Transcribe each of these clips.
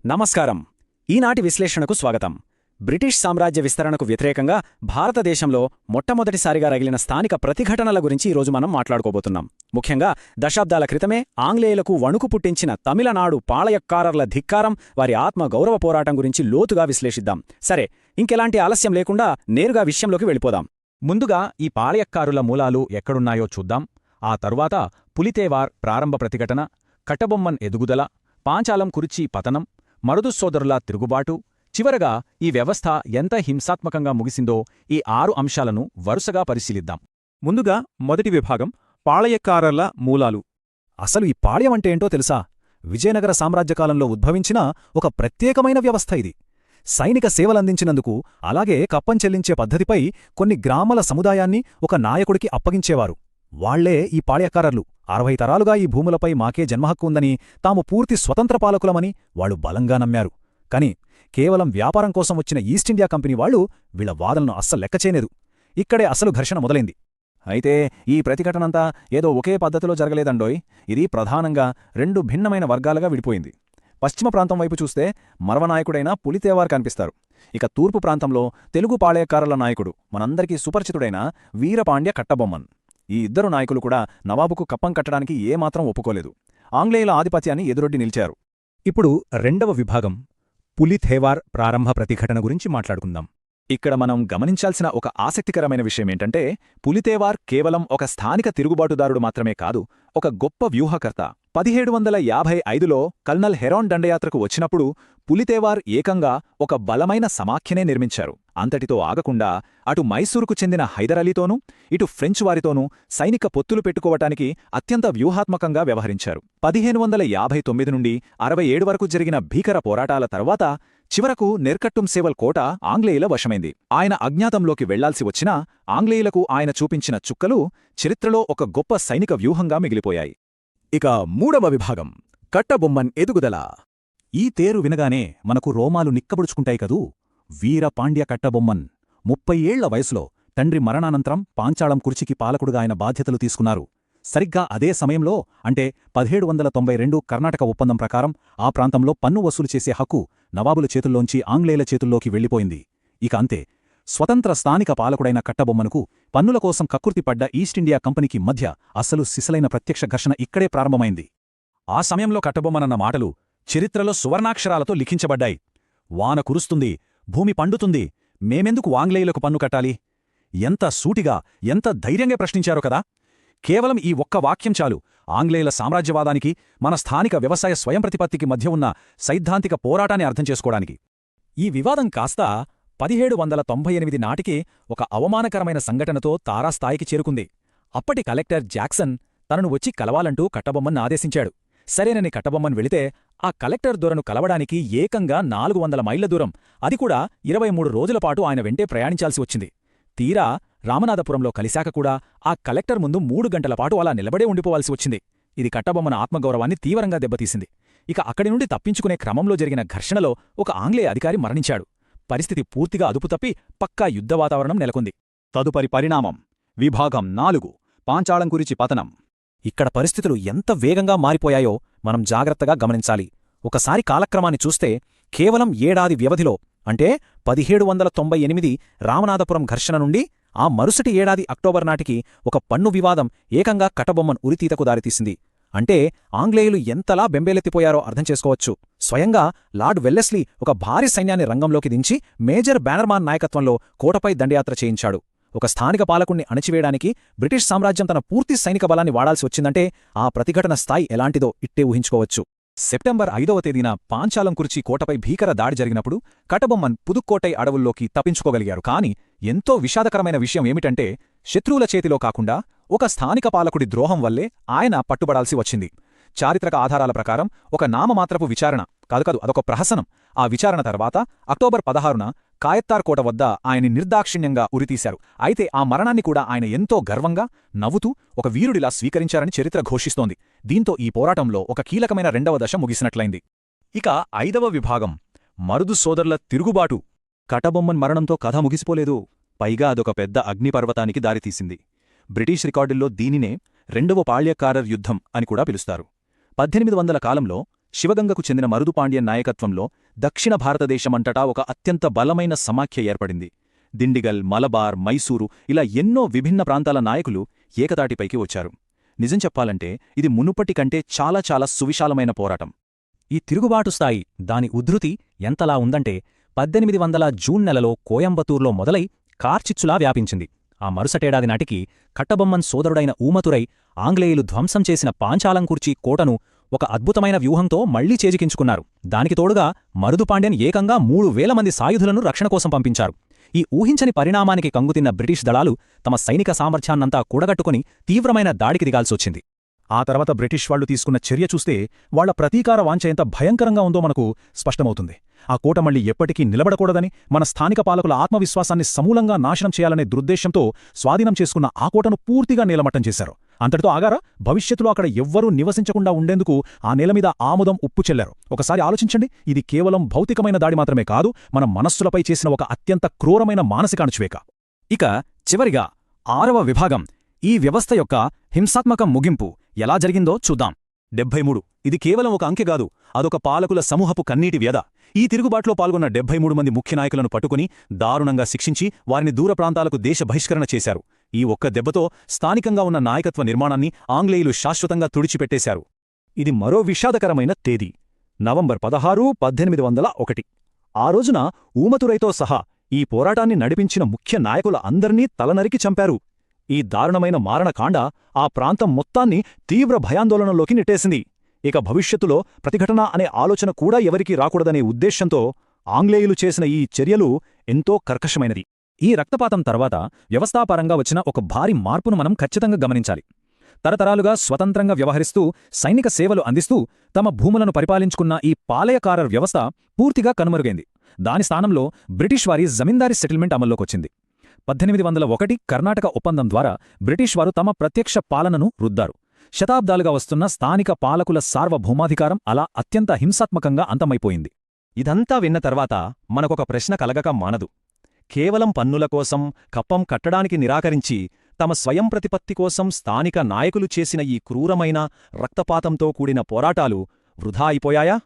నమస్కారం. ఈనాటి విశ్లేషణకు స్వాగతం. బ్రిటిష్ సామ్రాజ్య విస్తరణకు వ్యతిరేకంగా భారతదేశంలో మొట్టమొదటిసారిగా రగిలిన స్థానిక ప్రతిఘటనల గురించి ఈరోజు మనం మాట్లాడుకోబోతున్నాం. ముఖ్యంగా దశాబ్దాల క్రితమే ఆంగ్లేయులకు వణుకు పుట్టించిన తమిళనాడు పాళయక్కారర్ల ధిక్కారం, వారి ఆత్మగౌరవ పోరాటం గురించి లోతుగా విశ్లేషిద్దాం. సరే, ఇంకెలాంటి ఆలస్యం లేకుండా నేరుగా విషయంలోకి వెళ్ళిపోదాం. ముందుగా ఈ పాళయక్కారుల మూలాలు ఎక్కడున్నాయో చూద్దాం. ఆ తరువాత పులితేవార్ ప్రారంభ ప్రతిఘటన, కట్టబొమ్మన్ ఎదుగుదల, పాంచాలం కురిచి పతనం, మరుదు సోదరుల తిరుగుబాటు, చివరగా ఈ వ్యవస్థ ఎంత హింసాత్మకంగా ముగిసిందో ఈ 6 అంశాలను వరుసగా పరిశీలిద్దాం. ముందుగా మొదటి విభాగం పాళయక్కారర్ల మూలాలు. అసలు ఈ పాళయం అంటే ఏంటో తెలుసా? విజయనగర సామ్రాజ్యకాలంలో ఉద్భవించిన ఒక ప్రత్యేకమైన వ్యవస్థ ఇది. సైనిక సేవలందించినందుకు, అలాగే కప్పం చెల్లించే పద్ధతిపై కొన్ని గ్రామాల సముదాయాన్ని ఒక నాయకుడికి అప్పగించేవారు. వాళ్లే ఈ పాళయక్కారర్లు. 60 తరాలుగా ఈ భూములపై మాకే జన్మహక్కు ఉందని, తాము పూర్తి స్వతంత్ర పాలకులమని వాళ్లు బలంగా నమ్మారు. కాని కేవలం వ్యాపారం కోసం వచ్చిన ఈస్టిండియా కంపెనీ వాళ్లు వీళ్ల వాదనను అస్సలు లెక్కచేయలేదు. ఇక్కడే అసలు ఘర్షణ మొదలైంది. అయితే ఈ ప్రతిఘటనంతా ఏదో ఒకే పద్ధతిలో జరగలేదండోయ్. ఇది ప్రధానంగా 2 భిన్నమైన వర్గాలుగా విడిపోయింది. పశ్చిమ ప్రాంతం వైపు చూస్తే మరవనాయకుడైన పులితేవార్ కనిపిస్తారు. ఇక తూర్పు ప్రాంతంలో తెలుగు పాళయక్కారుల నాయకుడు, మనందరికీ సుపరిచితుడైన వీరపాండ్య కట్టబొమ్మన్. ఈ ఇద్దరు నాయకులు కూడా నవాబుకు కప్పం కట్టడానికి ఏమాత్రం ఒప్పుకోలేదు. ఆంగ్లేయుల ఆధిపత్యాన్ని ఎదురొడ్డి నిలిచారు. ఇప్పుడు రెండవ విభాగం పులితేవార్ ప్రారంభ ప్రతిఘటన గురించి మాట్లాడుకుందాం. ఇక్కడ మనం గమనించాల్సిన ఒక ఆసక్తికరమైన విషయమేంటంటే, పులితేవార్ కేవలం ఒక స్థానిక తిరుగుబాటుదారుడు మాత్రమే కాదు, ఒక గొప్ప వ్యూహకర్త. 1755లో కల్నల్ హెరాన్ దండయాత్రకు వచ్చినప్పుడు పులితేవార్ ఏకంగా ఒక బలమైన సమాఖ్యనే నిర్మించారు. అంతటితో ఆగకుండా అటు మైసూరుకు చెందిన హైదరలీతోనూ, ఇటు ఫ్రెంచ్ వారితోనూ సైనిక పొత్తులు పెట్టుకోవటానికి అత్యంత వ్యూహాత్మకంగా వ్యవహరించారు. 1559 నుండి 67 వరకు జరిగిన భీకర పోరాటాల తర్వాత చివరకు నెర్కట్టుం-సేవల్ కోట ఆంగ్లేయుల వశమైంది. ఆయన అజ్ఞాతంలోకి వెళ్లాల్సి వచ్చినా ఆంగ్లేయులకు ఆయన చూపించిన చుక్కలు చరిత్రలో ఒక గొప్ప సైనిక వ్యూహంగా మిగిలిపోయాయి. ఇక మూడవ విభాగం కట్టబొమ్మన్ ఎదుగుదల. ఈ తేరు వినగానే మనకు రోమాలు నిక్కబుడుచుకుంటాయి కదూ. వీరపాండ్య కట్టబొమ్మన్ 30 ఏళ్ల వయసులో తండ్రి మరణానంతరం పాంచాళం కుర్చీకి పాలకుడుగా ఆయన బాధ్యతలు తీసుకున్నారు. సరిగ్గా అదే సమయంలో, అంటే 1792 కర్ణాటక ఒప్పందం ప్రకారం ఆ ప్రాంతంలో పన్ను వసూలు చేసే హక్కు నవాబుల చేతుల్లోంచి ఆంగ్లేయుల చేతుల్లోకి వెళ్ళిపోయింది. ఇక అంతే, స్వతంత్ర స్థానిక పాలకుడైన కట్టబొమ్మనుకు పన్నుల కోసం కక్కుర్తిపడ్డ ఈస్టిండియా కంపెనీకి మధ్య అసలు సిసలైన ప్రత్యక్ష ఘర్షణ ఇక్కడే ప్రారంభమైంది. ఆ సమయంలో కట్టబొమ్మనన్న మాటలు చరిత్రలో సువర్ణాక్షరాలతో లిఖించబడ్డాయి. వాన కురుస్తుంది, భూమి పండుతుంది, మేమెందుకు ఆంగ్లేయులకు పన్ను కట్టాలి? ఎంత సూటిగా, ఎంత ధైర్యంగా ప్రశ్నించారో కదా. కేవలం ఈ ఒక్క వాక్యం చాలు ఆంగ్లేయుల సామ్రాజ్యవాదానికి, మన స్థానిక వ్యవసాయ స్వయంప్రతిపత్తికి మధ్య ఉన్న సైద్ధాంతిక పోరాటాన్ని అర్థం చేసుకోవడానికి. ఈ వివాదం కాస్త 1798 నాటికి ఒక అవమానకరమైన సంఘటనతో తారాస్థాయికి చేరుకుంది. అప్పటి కలెక్టర్ జాక్సన్ తనను వచ్చి కలవాలంటూ కట్టబొమ్మన్ ఆదేశించాడు. సరేనని కట్టబొమ్మన్ వెళితే ఆ కలెక్టర్ దొరను కలవడానికి ఏకంగా 400 మైళ్ల దూరం, అది కూడా 23 రోజులపాటు ఆయన వెంటే ప్రయాణించాల్సి వచ్చింది. తీరా రామనాథపురంలో కలిశాక కూడా ఆ కలెక్టర్ ముందు 3 గంటలపాటు అలా నిలబడే ఉండిపోవాల్సి వచ్చింది. ఇది కట్టబొమ్మన ఆత్మగౌరవాన్ని తీవ్రంగా దెబ్బతీసింది. ఇక అక్కడి నుండి తప్పించుకునే క్రమంలో జరిగిన ఘర్షణలో ఒక ఆంగ్లేయ అధికారి మరణించాడు. పరిస్థితి పూర్తిగా అదుపుతప్పి పక్కా యుద్ధ వాతావరణం నెలకొంది. తదుపరి పరిణామం విభాగం 4 పాంచాళం కురిచి పతనం. ఇక్కడ పరిస్థితులు ఎంత వేగంగా మారిపోయాయో మనం జాగ్రత్తగా గమనించాలి. ఒకసారి కాలక్రమాన్ని చూస్తే కేవలం ఏడాది వ్యవధిలో, అంటే 1798 రామనాథపురం ఘర్షణ నుండి ఆ మరుసటి ఏడాది అక్టోబర్ నాటికి ఒక పన్ను వివాదం ఏకంగా కట్టబొమ్మన్ ఉరితీతకు దారితీసింది. అంటే ఆంగ్లేయులు ఎంతలా బెంబేలెత్తిపోయారో అర్థం చేసుకోవచ్చు. స్వయంగా లార్డ్ వెల్లెస్లీ ఒక భారీ సైన్యాన్ని రంగంలోకి దించి మేజర్ బ్యానర్మాన్ నాయకత్వంలో కోటపై దండయాత్ర చేయించాడు. ఒక స్థానిక పాలకుణ్ణి అణచివేయడానికి బ్రిటిష్ సామ్రాజ్యం తన పూర్తి సైనిక బలాన్ని వాడాల్సి వచ్చిందంటే ఆ ప్రతిఘటన స్థాయి ఎలాంటిదో ఇట్టే ఊహించుకోవచ్చు. సెప్టెంబర్ 5వ తేదీన పాంచాలం కురిచి కోటపై భీకర దాడి జరిగినప్పుడు కట్టబొమ్మన్ పుదుక్కోటై అడవుల్లోకి తప్పించుకోగలిగారు. కాని ఎంతో విషాదకరమైన విషయం ఏమిటంటే, శత్రువుల చేతిలో కాకుండా ఒక స్థానిక పాలకుడి ద్రోహం వల్లే ఆయన పట్టుబడాల్సి వచ్చింది. చారిత్రక ఆధారాల ప్రకారం ఒక నామమాత్రపు విచారణ కాదు, అదొక ప్రహసనం. ఆ విచారణ తర్వాత అక్టోబర్ 16న కాయత్తార్ కోట వద్ద ఆయన్ని నిర్దాక్షిణ్యంగా ఉరితీశారు. అయితే ఆ మరణాన్ని కూడా ఆయన ఎంతో గర్వంగా, నవ్వుతూ ఒక వీరుడిలా స్వీకరించారని చరిత్ర ఘోషిస్తోంది. దీంతో ఈ పోరాటంలో ఒక కీలకమైన 2వ దశ ముగిసినట్లయింది. ఇక 5వ విభాగం మరుదు సోదరుల తిరుగుబాటు. కట్టబొమ్మన్ మరణంతో కథ ముగిసిపోలేదు. పైగా అదొక పెద్ద అగ్నిపర్వతానికి దారితీసింది. బ్రిటిష్ రికార్డుల్లో దీనినే 2వ పాళ్యక్కారర్ యుద్ధం అని కూడా పిలుస్తారు. 1800 కాలంలో శివగంగకు చెందిన మరుదుపాండ్యన్ నాయకత్వంలో దక్షిణ భారతదేశమంతటా ఒక అత్యంత బలమైన సమాఖ్య ఏర్పడింది. దిండిగల్, మలబార్, మైసూరు ఇలా ఎన్నో విభిన్న ప్రాంతాల నాయకులు ఏకతాటిపైకి వచ్చారు. నిజం చెప్పాలంటే ఇది మునుపటి కంటే చాలా చాలా సువిశాలమైన పోరాటం. ఈ తిరుగుబాటు స్థాయి, దాని ఉధృతి ఎంతలా ఉందంటే 1800 జూన్ నెలలో కోయంబతూర్లో మొదలై కార్చిచ్చులా వ్యాపించింది. ఆ మరుసటేడాది నాటికి కట్టబొమ్మన్ సోదరుడైన ఊమతురై ఆంగ్లేయులు ధ్వంసం చేసిన పాంచాలంకుర్చి కోటను ఒక అద్భుతమైన వ్యూహంతో మళ్లీ చేజికించుకున్నారు. దానికి తోడుగా మరుదుపాండ్యన్ ఏకంగా 3000 మంది సాయుధులను రక్షణ కోసం పంపించారు. ఈ ఊహించని పరిణామానికి కంగుతిన్న బ్రిటిష్ దళాలు తమ సైనిక సామర్థ్యాన్నంతా కూడగట్టుకుని తీవ్రమైన దాడికి దిగాల్సొచ్చింది. ఆ తర్వాత బ్రిటిష్ వాళ్లు తీసుకున్న చర్య చూస్తే వాళ్ల ప్రతీకార వాంఛ ఎంత భయంకరంగా ఉందో మనకు స్పష్టమవుతుంది. ఆ కోట మళ్లీ ఎప్పటికీ నిలబడకూడదని, మన స్థానిక పాలకుల ఆత్మవిశ్వాసాన్ని సమూలంగా నాశనం చేయాలనే దురుద్దేశంతో స్వాధీనం చేసుకున్న ఆ కోటను పూర్తిగా నేలమట్టం చేశారు. అంతటితో ఆగారా? భవిష్యత్తులో అక్కడ ఎవ్వరూ నివసించకుండా ఉండేందుకు ఆ నేలమీద ఆముదం ఉప్పు చెల్లారు. ఒకసారి ఆలోచించండి, ఇది కేవలం భౌతికమైన దాడి మాత్రమే కాదు, మన మనస్సులపై చేసిన ఒక అత్యంత క్రూరమైన మానసిక అణచివేక. ఇక చివరిగా 6వ విభాగం, ఈ వ్యవస్థ యొక్క హింసాత్మక ముగింపు ఎలా జరిగిందో చూద్దాం. 73 ఇది కేవలం ఒక అంకె కాదు, అదొక పాలకుల సమూహపు కన్నీటి వ్యధ. ఈ తిరుగుబాట్లో పాల్గొన్న 73 మంది ముఖ్య నాయకులను పట్టుకుని దారుణంగా శిక్షించి వారిని దూర ప్రాంతాలకు దేశ బహిష్కరణ చేశారు. ఈ ఒక్క దెబ్బతో స్థానికంగా ఉన్న నాయకత్వ నిర్మాణాన్ని ఆంగ్లేయులు శాశ్వతంగా తుడిచిపెట్టేశారు. ఇది మరో విషాదకరమైన తేదీ, నవంబర్ 16, 1801. ఆ రోజున ఊమతురైతో సహా ఈ పోరాటాన్ని నడిపించిన ముఖ్య నాయకుల అందర్నీ తలనరికి చంపారు. ఈ దారుణమైన మారణకాండ ఆ ప్రాంతం మొత్తాన్ని తీవ్ర భయాందోళనలోకి నెట్టేసింది. ఇక భవిష్యత్తులో ప్రతిఘటన అనే ఆలోచన కూడా ఎవరికీ రాకూడదనే ఉద్దేశ్యంతో ఆంగ్లేయులు చేసిన ఈ చర్యలు ఎంతో కర్కశమైనది. ఈ రక్తపాతం తర్వాత వ్యవస్థాపరంగా వచ్చిన ఒక భారీ మార్పును మనం ఖచ్చితంగా గమనించాలి. తరతరాలుగా స్వతంత్రంగా వ్యవహరిస్తూ సైనిక సేవలు అందిస్తూ తమ భూములను పరిపాలించుకున్న ఈ పాలయకారర్ వ్యవస్థ పూర్తిగా కనుమరుగైంది. దాని స్థానంలో బ్రిటిష్ వారి జమీందారీ సెటిల్మెంట్ అమల్లోకొచ్చింది. 1801 కర్ణాటక ఒప్పందం ద్వారా బ్రిటిష్ వారు తమ ప్రత్యక్ష పాలనను రుద్దారు. శతాబ్దాలుగా వస్తున్న స్థానిక పాలకుల సార్వభౌమాధికారం అలా అత్యంత హింసాత్మకంగా అంతమైపోయింది. ఇదంతా విన్న తర్వాత మనకొక ప్రశ్న కలగక మానదు. కేవలం పన్నుల కోసం, కప్పం కట్టడానికి నిరాకరించి తమ స్వయం ప్రతిపత్తి కోసం స్థానిక నాయకులు చేసిన ఈ క్రూరమైన రక్తపాతంతో కూడిన పోరాటాలు వృధా అయిపోయాయా?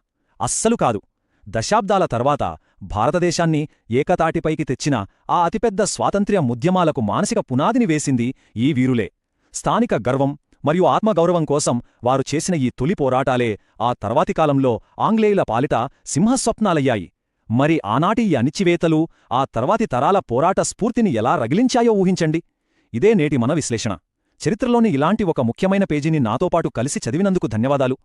అస్సలు కాదు. దశాబ్దాల తర్వాత భారతదేశాన్ని ఏకతాటిపైకి తెచ్చిన ఆ అతిపెద్ద స్వాతంత్ర్య ఉద్యమాలకు మానసిక పునాదిని వేసింది ఈ వీరులే. స్థానిక గర్వం మరియు ఆత్మగౌరవం కోసం వారు చేసిన ఈ తొలి పోరాటాలే ఆ తర్వాతి కాలంలో ఆంగ్లేయుల పాలిట సింహస్వప్నాలయ్యాయి. మరి ఆనాటి ఈ అణిచివేతలు ఆ తర్వాతి తరాల పోరాట స్ఫూర్తిని ఎలా రగిలించాయో ఊహించండి. ఇదే నేటి మన విశ్లేషణ. చరిత్రలోని ఇలాంటి ఒక ముఖ్యమైన పేజీని నాతోపాటు కలిసి చదివినందుకు ధన్యవాదాలు.